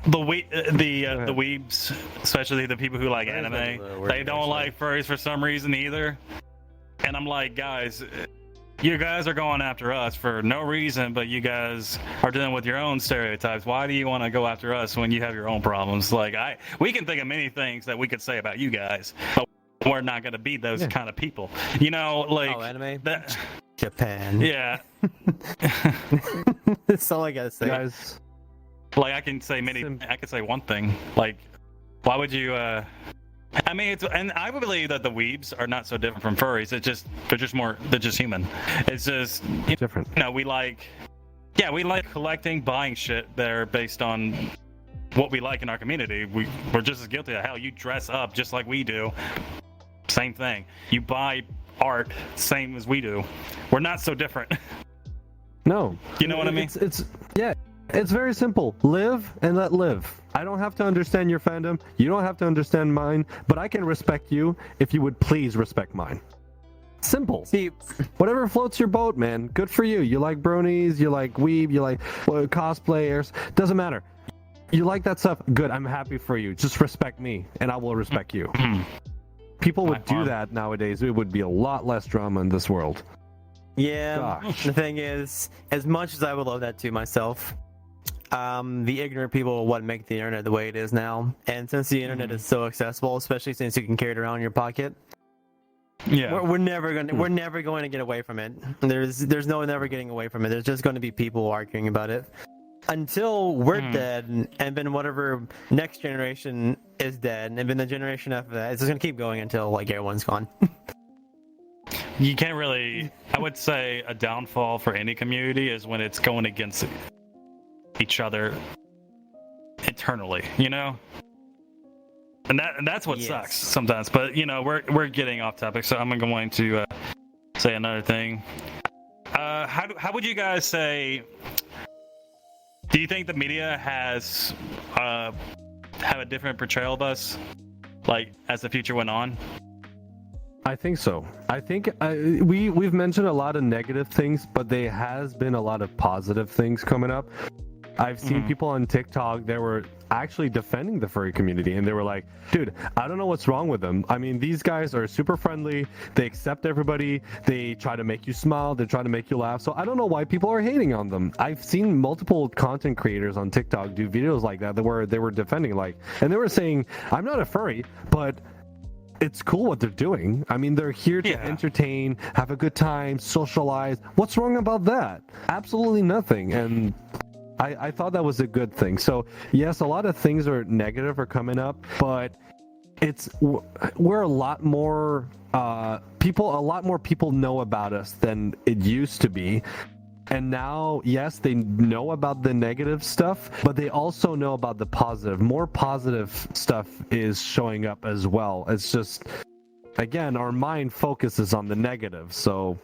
The weebs, especially the people who like anime, they don't like furries for some reason either. And I'm like, guys, you guys are going after us for no reason, but you guys are dealing with your own stereotypes. Why do you want to go after us when you have your own problems? Like, we can think of many things that we could say about you guys, but we're not going to be those kind of people. You know, like anime? that. Japan. Yeah. That's all I gotta say. Guys, Like I can say I could say one thing. Like, why would you? I mean, and I would believe that the weebs are not so different from furries. They're just human. It's just different. you know, we like collecting, buying shit that are based on what we like in our community. We're just as guilty of how you dress up just like we do. Same thing. You buy art, same as we do. We're not so different. No. You know what I mean? It's very simple. Live and let live. I don't have to understand your fandom. You don't have to understand mine, but I can respect you if you would please respect mine. Simple. See, Whatever floats your boat, man. Good for you. You like bronies, you like weeb, you like cosplayers. Doesn't matter. You like that stuff. Good. I'm happy for you. Just respect me, and I will respect you. People would do that nowadays. It would be a lot less drama in this world. yeah, Gosh. the thing is, as much as I would love that to myself, the ignorant people are what make the internet the way it is now. And since the internet is so accessible, especially since you can carry it around in your pocket, Yeah. we're never going to get away from it. There's no never getting away from it. There's just going to be people arguing about it until we're dead, and then whatever next generation is dead, and then the generation after that, it's just going to keep going until like everyone's gone. You can't really. I would say a downfall for any community is when it's going against each other internally. You know, and that's what Yes. sucks sometimes. But we're getting off topic, so I'm going to say another thing. How would you guys say? Do you think the media has have a different portrayal of us, like as the future went on? I think so. I think we've mentioned a lot of negative things, but there has been a lot of positive things coming up. I've seen people on TikTok that were actually defending the furry community, and they were like, dude, I don't know what's wrong with them. I mean, these guys are super friendly. They accept everybody. They try to make you smile. They try to make you laugh. So I don't know why people are hating on them. I've seen multiple content creators on TikTok do videos like that they were defending, and they were saying, I'm not a furry, but it's cool what they're doing. I mean, they're here to entertain, have a good time, socialize. What's wrong about that? Absolutely nothing. And I thought that was a good thing. So yes, a lot of things are negative are coming up, but we're a lot more people know about us than it used to be. And now, yes, they know about the negative stuff, but they also know about the positive. More positive stuff is showing up as well. It's just, again, our mind focuses on the negative. So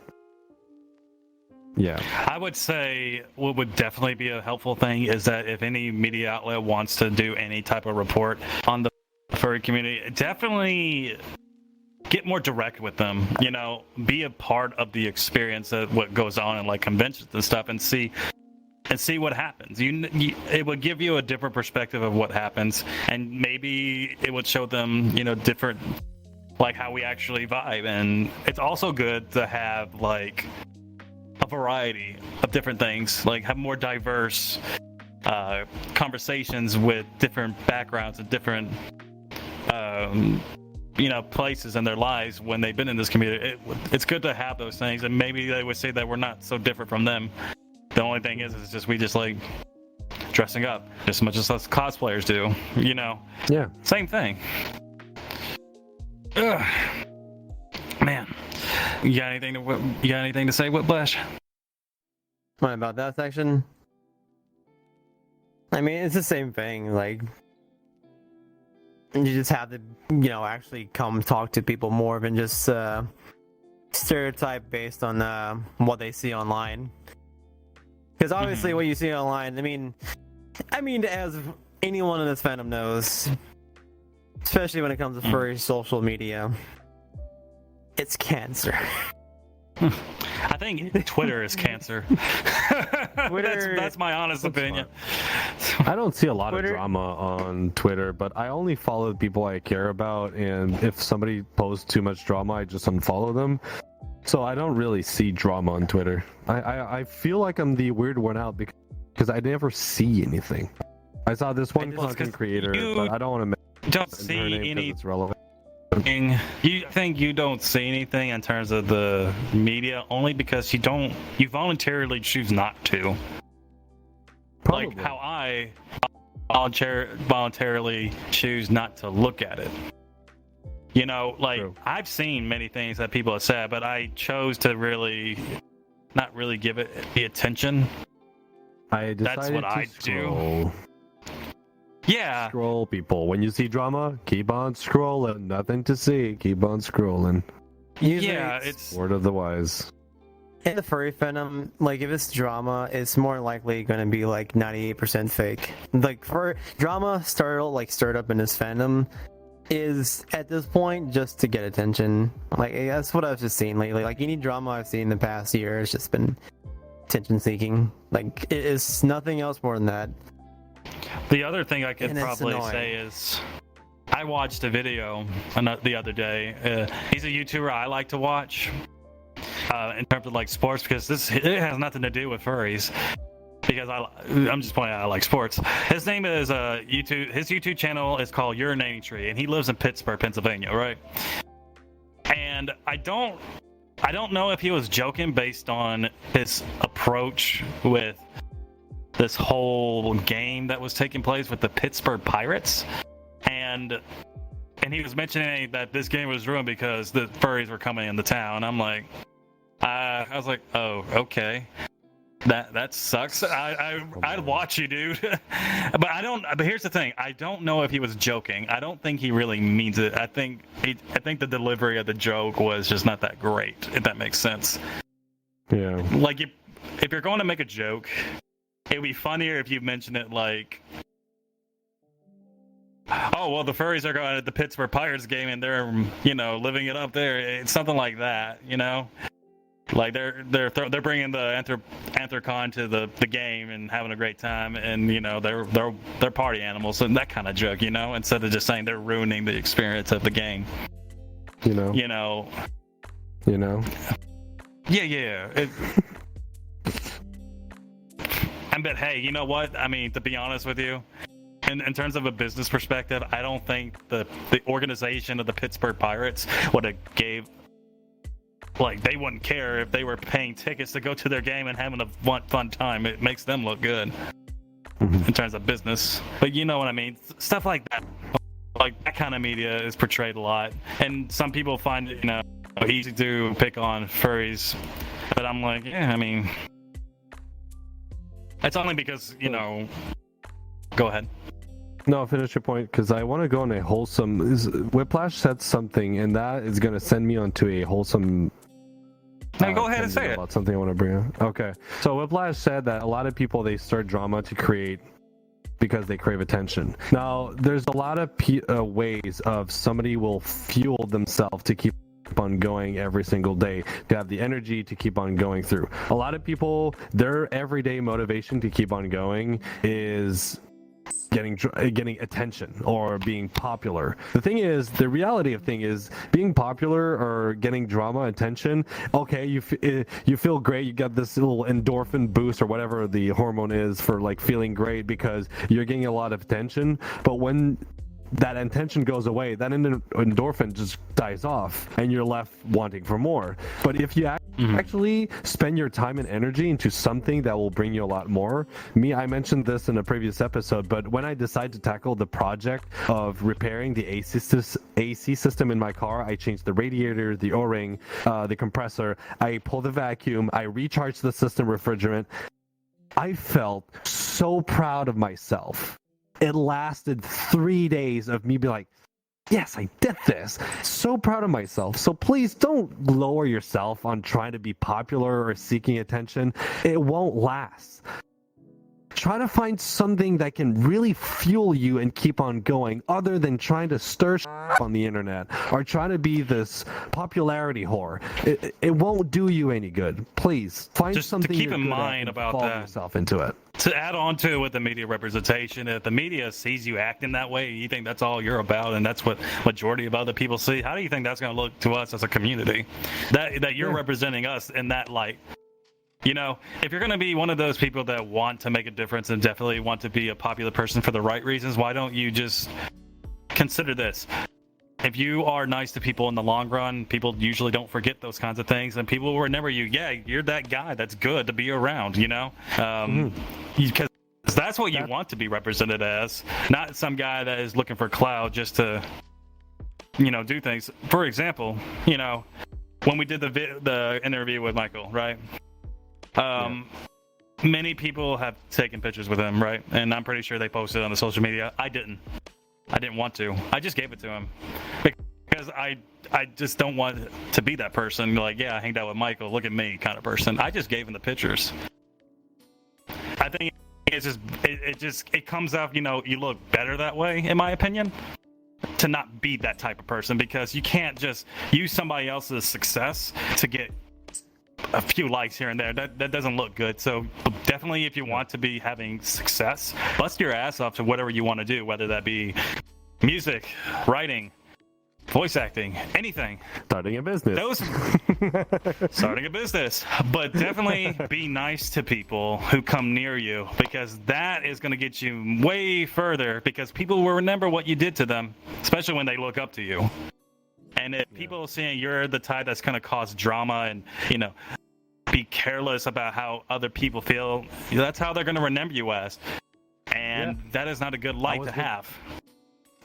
yeah, I would say what would definitely be a helpful thing is that if any media outlet wants to do any type of report on the furry community, definitely get more direct with them. Be a part of the experience of what goes on in like conventions and stuff, and see what happens. It would give you a different perspective of what happens, and maybe it would show them different, like how we actually vibe. And it's also good to have like a variety of different things, like have more diverse conversations with different backgrounds and different places in their lives when they've been in this community. It's good to have those things, and maybe they would say that we're not so different from them. The only thing is just we just like dressing up just as much as us cosplayers do. Yeah, same thing. Ugh. Man, you got anything to say, Whiplash? What about that section? I mean, it's the same thing. Like, you just have to, actually come talk to people more than just stereotype based on what they see online. Because obviously, what you see online, I mean, as anyone in this fandom knows, especially when it comes to furry social media, it's cancer. I think Twitter is cancer. That's my honest opinion. I don't see a lot of drama on Twitter, but I only follow the people I care about, and if somebody posts too much drama, I just unfollow them. So I don't really see drama on Twitter. I feel like I'm the weird one out because I never see anything. I saw this one content creator, but I don't want to don't see her name any. it's relevant. You think you don't see anything in terms of the media only because you voluntarily choose not to. Probably. Like how I voluntarily choose not to look at it. True. I've seen many things that people have said, but I chose to not really give it the attention. That's what I do. Yeah. Scroll, people. When you see drama, keep on scrolling. Nothing to see. Keep on scrolling. Usually it's Word of the wise. in the furry fandom, like if it's drama, it's more likely going to be like 98% fake. Like for drama stirred up in this fandom is at this point just to get attention. Like that's what I've just seen lately. Like any drama I've seen in the past year has just been attention seeking. Like it is nothing else more than that. The other thing I could And it's probably annoying. say is I watched a video the other day. He's a YouTuber I like to watch in terms of like sports, because it has nothing to do with furries. Because I'm just pointing out I like sports. His name is YouTube. His YouTube channel is called Urinating Tree, and he lives in Pittsburgh, Pennsylvania, right? And I don't know if he was joking based on his approach with this whole game that was taking place with the Pittsburgh Pirates, and he was mentioning that this game was ruined because the furries were coming into town. I'm like, I was like, oh, okay. That sucks. I'd watch you, dude. But I don't. But here's the thing. I don't know if he was joking. I don't think he really means it. I think the delivery of the joke was just not that great. If that makes sense. Yeah. Like if you're going to make a joke, it'd be funnier if you mention it like, oh well, the furries are going to the Pittsburgh Pirates game and they're living it up there. It's something like that, Like they're bringing the anthracon to the game and having a great time, and they're party animals and that kind of joke, instead of just saying they're ruining the experience of the game. Yeah. But hey, you know what? I mean, to be honest with you, in terms of a business perspective, I don't think the organization of the Pittsburgh Pirates would have gave. Like, they wouldn't care if they were paying tickets to go to their game and having a fun time. It makes them look good in terms of business. But you know what I mean? Stuff like that. Like, that kind of media is portrayed a lot. And some people find it, easy to pick on furries. But I'm like, yeah, I mean... It's only because, Go ahead. No, finish your point, because I want to go on a wholesome... Whiplash said something, and that is going to send me onto a wholesome... No, go ahead and say it. About something I want to bring up. Okay. So Whiplash said that a lot of people, they start drama to create because they crave attention. Now, there's a lot of ways of somebody will fuel themselves to keep on going every single day, to have the energy to keep on going through. A lot of people, their everyday motivation to keep on going is getting attention or being popular. The thing is, the reality of thing is, being popular or getting drama attention, okay, you feel great, you got this little endorphin boost or whatever the hormone is for like feeling great because you're getting a lot of attention, but when that attention goes away, that endorphin just dies off and you're left wanting for more. But if you actually spend your time and energy into something that will bring you a lot more, I mentioned this in a previous episode, but when I decided to tackle the project of repairing the AC system in my car, I changed the radiator, the O-ring, the compressor, I pulled the vacuum, I recharged the system refrigerant. I felt so proud of myself. It lasted 3 days of me being like, yes, I did this. So proud of myself. So please don't lower yourself on trying to be popular or seeking attention. It won't last. Try to find something that can really fuel you and keep on going, other than trying to stir on the internet or trying to be this popularity whore. It won't do you any good. Please find just something to keep in mind about that. Yourself into it. To add on to it with the media representation, if the media sees you acting that way, you think that's all you're about, and that's what majority of other people see. How do you think that's going to look to us as a community? That you're representing us in that light. If you're going to be one of those people that want to make a difference and definitely want to be a popular person for the right reasons, why don't you just consider this? If you are nice to people in the long run, people usually don't forget those kinds of things, and people will remember you. Yeah, you're that guy that's good to be around, because that's what you want to be represented as, not some guy that is looking for clout just to, do things. For example, when we did the interview with Michael, right? Many people have taken pictures with him, right? And I'm pretty sure they posted on the social media. I didn't want to. I just gave it to him because I just don't want to be that person. Like, yeah, I hanged out with Michael. Look at me, kind of person. I just gave him the pictures. I think it comes off. You look better that way, in my opinion. To not be that type of person, because you can't just use somebody else's success to get a few likes here and there. That doesn't look good. So definitely, if you want to be having success, bust your ass off to whatever you want to do, whether that be music, writing, voice acting, anything. Starting a business. Starting a business. But definitely be nice to people who come near you, because that is going to get you way further, because people will remember what you did to them, especially when they look up to you. And if people seeing you're the type that's going to cause drama and, be careless about how other people feel, that's how they're going to remember you as. And that is not a good light to have.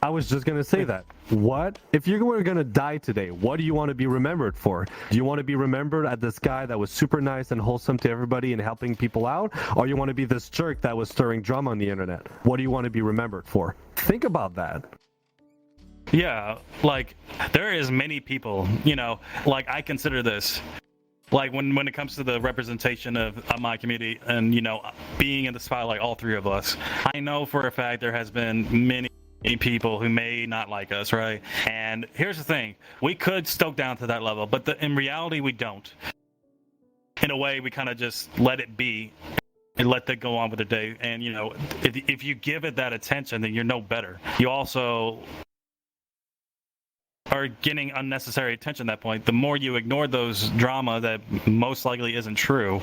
I was just gonna say that. What if you were gonna die today? What do you want to be remembered for? Do you want to be remembered as this guy that was super nice and wholesome to everybody and helping people out, or you want to be this jerk that was stirring drama on the internet? What do you want to be remembered for? Think about that. Yeah, like there is many people, like I consider this, like when it comes to the representation of my community and being in the spotlight, all three of us, I know for a fact there has been many people who may not like us, right? And here's the thing, we could stoke down to that level, but in reality we don't. In a way, we kind of just let it be and let that go on with the day. And if you give it that attention, then you're no better. You also are getting unnecessary attention at that point. The more you ignore those drama that most likely isn't true,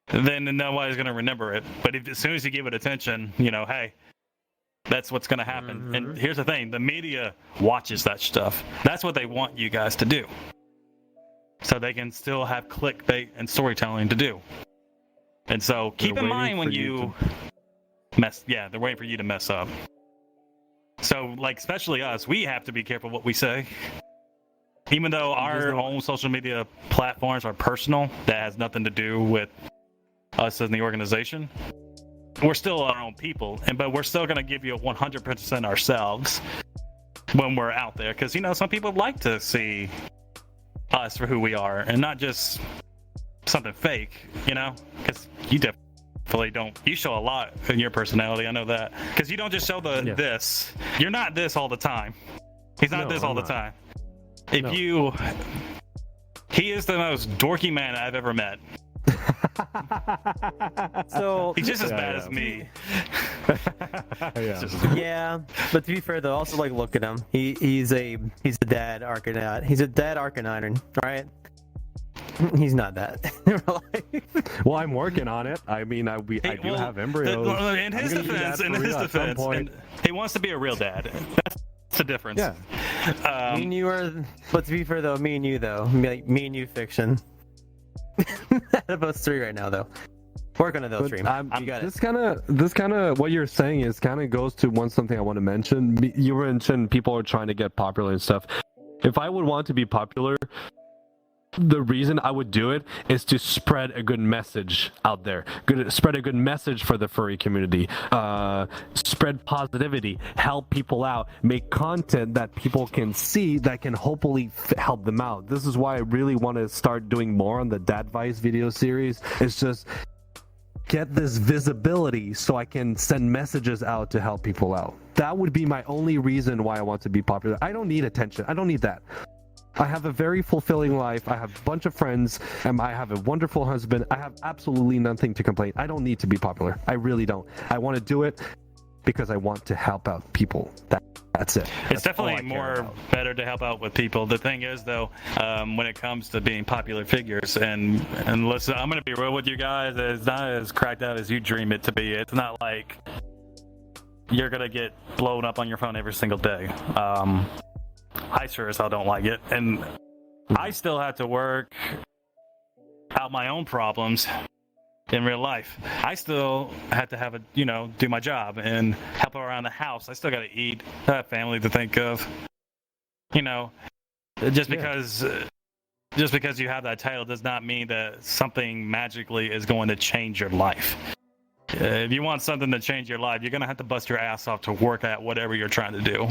then nobody's going to remember it. But as soon as you give it attention, hey, that's what's going to happen. Mm-hmm. And here's the thing, the media watches that stuff. That's what they want you guys to do, so they can still have clickbait and storytelling to do. And so keep in mind when you they're waiting for you to mess up. So, like, especially us, we have to be careful what we say. Even though our own social media platforms are personal, that has nothing to do with us as the organization. We're still our own people, but we're still going to give you 100% ourselves when we're out there. Because, some people like to see us for who we are and not just something fake, because you definitely don't. You show a lot in your personality, I know that. Because you don't just show this. You're not this all the time. He's not this all the time. He is the most dorky man I've ever met. So he's just as bad as me. Yeah, but to be fair though, also look at him. He's a dad Arcanine. He's a dad Arcanine, right? He's not that. Well, I'm working on it. I mean, I do have embryos. In his defense, he wants to be a real dad. That's the difference. Yeah. Me and you are. But to be fair though, me and you fiction. Out of us three right now, though. Work on it, though, stream. You got it. This kind of what you're saying is kind of goes to something I want to mention. You mentioned people are trying to get popular and stuff. If I would want to be popular, the reason I would do it is to spread a good message out there. Spread a good message for the furry community. Spread positivity. Help people out. Make content that people can see that can hopefully help them out. This is why I really want to start doing more on the Dadvice video series. It's just get this visibility so I can send messages out to help people out. That would be my only reason why I want to be popular. I don't need attention. I don't need that. I have a very fulfilling life. I have a bunch of friends, and I have a wonderful husband. I have absolutely nothing to complain. I don't need to be popular. I really don't. I want to do it because I want to help out people. That's it. It's definitely more better to help out with people. The thing is, though, when it comes to being popular figures, and listen, I'm going to be real with you guys. It's not as cracked out as you dream it to be. It's not like you're going to get blown up on your phone every single day. I sure as hell don't like it, and I still have to work out my own problems in real life. I still have to do my job and help around the house. I still got to eat, I have family to think of. Just because you have that title does not mean that something magically is going to change your life. If you want something to change your life, you're going to have to bust your ass off to work at whatever you're trying to do.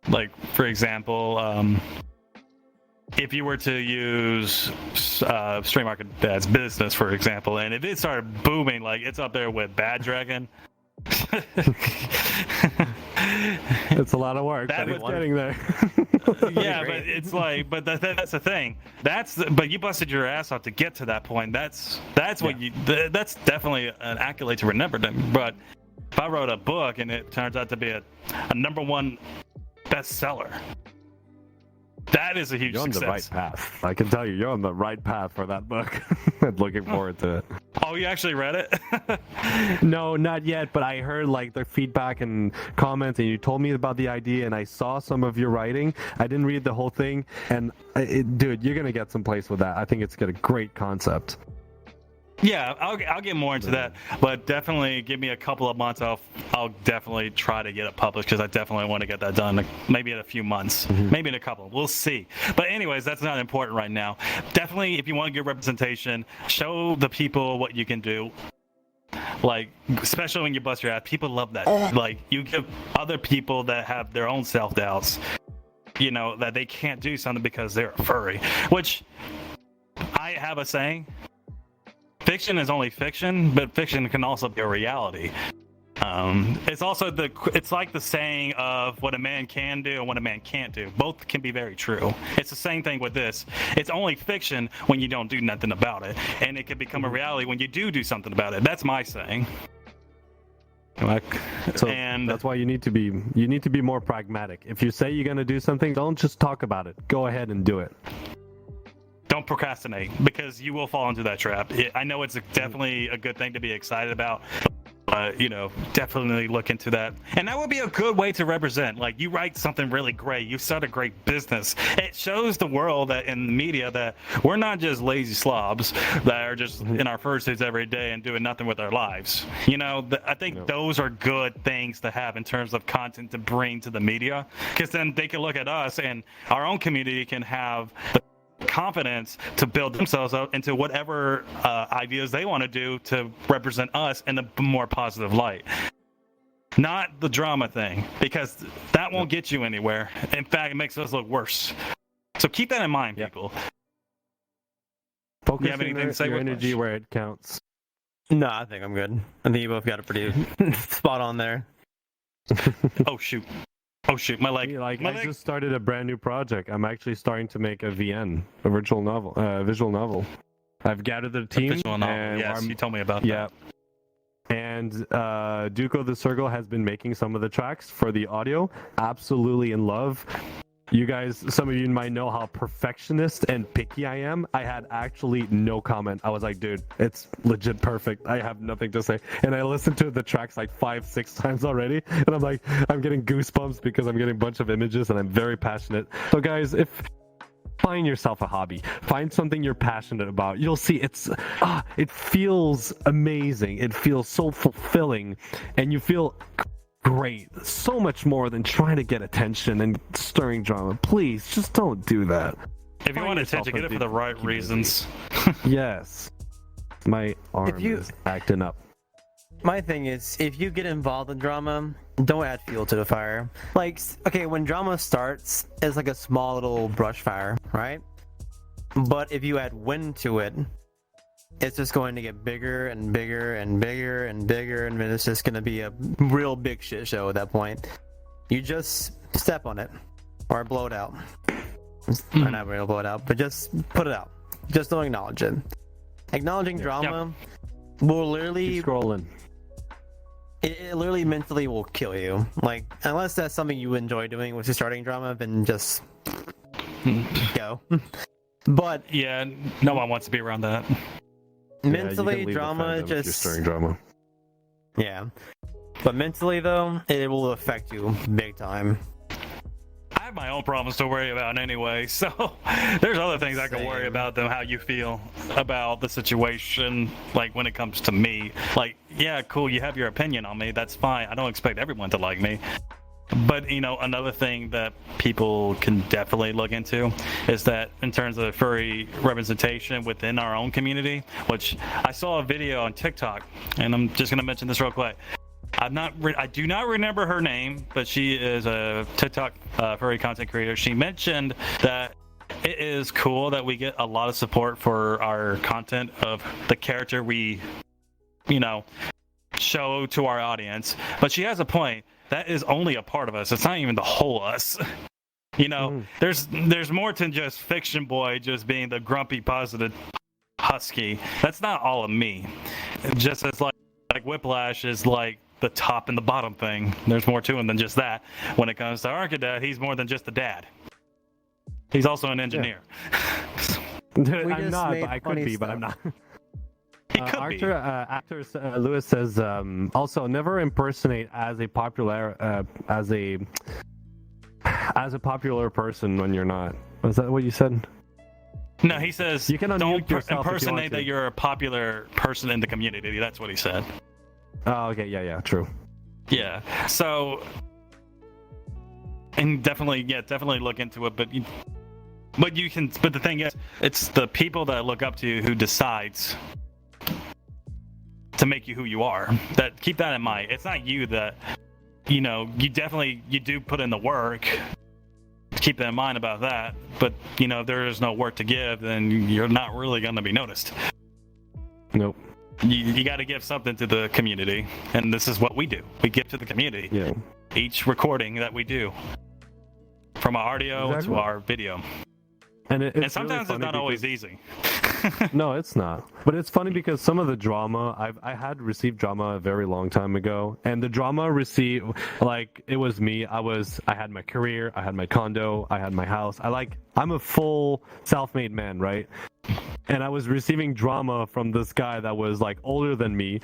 Like, for example, if you were to use Stream Market Dad's business, for example, and if it started booming, like it's up there with Bad Dragon. It's a lot of work. But it's getting there. Yeah, but it's like, but that's the thing. But you busted your ass off to get to that point. That's that's definitely an accolade to remember. But if I wrote a book and it turns out to be a #1 bestseller, that is a huge success. You're on the right path. I can tell you're on the right path for that book. I'm looking forward to it. Oh, you actually read it? No, not yet, but I heard the feedback and comments, and you told me about the idea, and I saw some of your writing. I didn't read the whole thing, and dude, you're gonna get someplace with that. I think it's got a great concept. Yeah, I'll get more into that, but definitely give me a couple of months. I'll definitely try to get it published because I definitely want to get that done. Maybe in a few months, maybe in a couple. We'll see. But anyways, that's not important right now. Definitely, if you want good representation, show the people what you can do. Like, especially when you bust your ass, people love that. Like, you give other people that have their own self doubts, you know, that they can't do something because they're a furry. Which I have a saying. Fiction is only fiction, but fiction can also be a reality. It's also it's like the saying of what a man can do and what a man can't do. Both can be very true. It's the same thing with this. It's only fiction when you don't do nothing about it, and it can become a reality when you do something about it. That's my saying. So And that's why you need to be more pragmatic. If you say you're going to do something, don't just talk about it. Go ahead and do it. don't procrastinate, because you will fall into that trap. I know it's definitely a good thing to be excited about. You know, definitely look into that. And that would be a good way to represent. Like, you write something really great, you start a great business. It shows the world that in the media that we're not just lazy slobs that are just in our fursuits every day and doing nothing with our lives. You know, I think those are good things to have in terms of content to bring to the media, because then they can look at us and our own community can have the confidence to build themselves up into whatever ideas they want to do to represent us in a more positive light. Not the drama thing, because that won't get you anywhere. In fact, it makes us look worse. So keep that in mind, people. Focus You have anything to say your with energy us? where it counts. No, I think I'm good. I think you both got a pretty spot on there. Oh shoot, my leg. I just started a brand new project. I'm actually starting to make a VN, a visual novel. I've gathered the team. Visual novel. And Yes, you told me about yeah. that. And Duco the Circle has been making some of the tracks for the audio. Absolutely in love. You guys, some of you might know how perfectionist and picky I am. I had actually no comment. I was like, dude, it's legit perfect. I have nothing to say. And I listened to the tracks like 5-6 times already. And I'm like, I'm getting goosebumps because I'm getting a bunch of images and I'm very passionate. So guys, find yourself a hobby. Find something you're passionate about. You'll see it feels amazing. It feels so fulfilling. And you feel great. So much more than trying to get attention and stirring drama. Please, just don't do that. If you want attention, get it for the right reasons. Yes. My arm is acting up. My thing is, if you get involved in drama, don't add fuel to the fire. Like, okay, when drama starts, it's like a small little brush fire, right? But if you add wind to it, it's just going to get bigger and bigger and bigger and bigger, and then it's just going to be a real big shit show at that point. You just step on it or blow it out. Or not really blow it out, but just put it out. Just don't acknowledge it. Acknowledging drama will literally Keep scrolling. It literally mentally will kill you. Like, unless that's something you enjoy doing, which is starting drama, then just go. But Yeah, no one wants to be around that. mentally, you can leave drama the fandom if you're just stirring drama. yeah. But mentally, though, it will affect you big time. I have my own problems to worry about anyway, so there's other things I can worry Same. about than how you feel about the situation. Like, when it comes to me, like, yeah, cool, you have your opinion on me, that's fine. I don't expect everyone to like me. But, you know, another thing that people can definitely look into is that in terms of furry representation within our own community, which I saw a video on TikTok, and I'm just going to mention this real quick. I do not remember her name, but she is a TikTok furry content creator. She mentioned that it is cool that we get a lot of support for our content of the character we, you know, show to our audience. But she has a point. That is only a part of us. It's not even the whole us. You know, there's more than just Fiction Boy just being the grumpy, positive husky. That's not all of me. Just as like Whiplash is like the top and the bottom thing. There's more to him than just that. When it comes to Arcadad, he's more than just a dad. He's also an engineer. I'm not, but I could be, but I'm not. He could be. Actor Lewis says also never impersonate as a popular as a popular person when you're not. Was that what you said? No, he says You can unmute don't yourself if you want impersonate to. that you're a popular person in the community. That's what he said. Oh, okay, yeah, true. Yeah. So, and definitely look into it. But the thing is, it's the people that look up to you who decides to make you who you are. That keep that in mind. It's not you that, you do put in the work. Keep that in mind about that. But if there is no work to give, then you're not really going to be noticed. Nope. You got to give something to the community, and this is what we do. We give to the community. Yeah. Each recording that we do, from our audio Exactly. to our video, And and sometimes it's not always easy. No, it's not. But it's funny because some of the drama I had received drama a very long time ago, and the drama received it was me. I had my career, I had my condo, I had my house. I'm a full self-made man, right? And I was receiving drama from this guy that was older than me,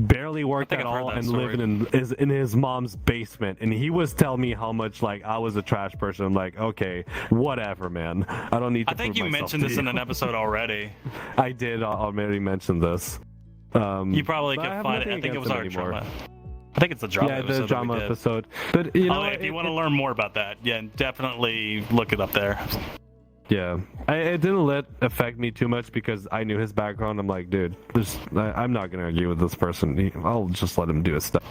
barely worked think at I've heard all, that and story. living in his mom's basement. And he was telling me how much I was a trash person. I'm like, okay, whatever, man. I don't need to I think prove you myself mentioned to this in you. an episode already. I did already mention this. You probably but I could have find it. nothing I think it against was him our anymore. drama. I think it's the drama Yeah, episode. the that drama we did. episode. But If you want to learn more about that, yeah, definitely look it up there. Yeah, it didn't affect me too much because I knew his background. I'm like, dude, I'm not gonna argue with this person. I'll just let him do his stuff.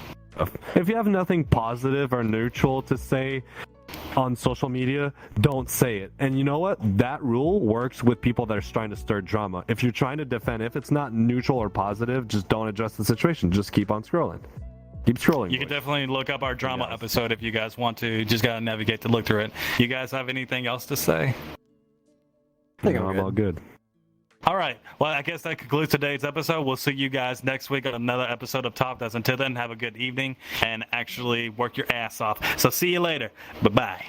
If you have nothing positive or neutral to say on social media, don't say it. And you know what? That rule works with people that are trying to stir drama. If you're trying to defend, if it's not neutral or positive, just don't address the situation. Just keep on scrolling. Keep scrolling. You can definitely look up our drama episode if you guys want to. Just gotta navigate to look through it. You guys have anything else to say? I think I'm all good. All right. Well, I guess that concludes today's episode. We'll see you guys next week on another episode of Talk That's. Until then, have a good evening and actually work your ass off. So see you later. Bye-bye.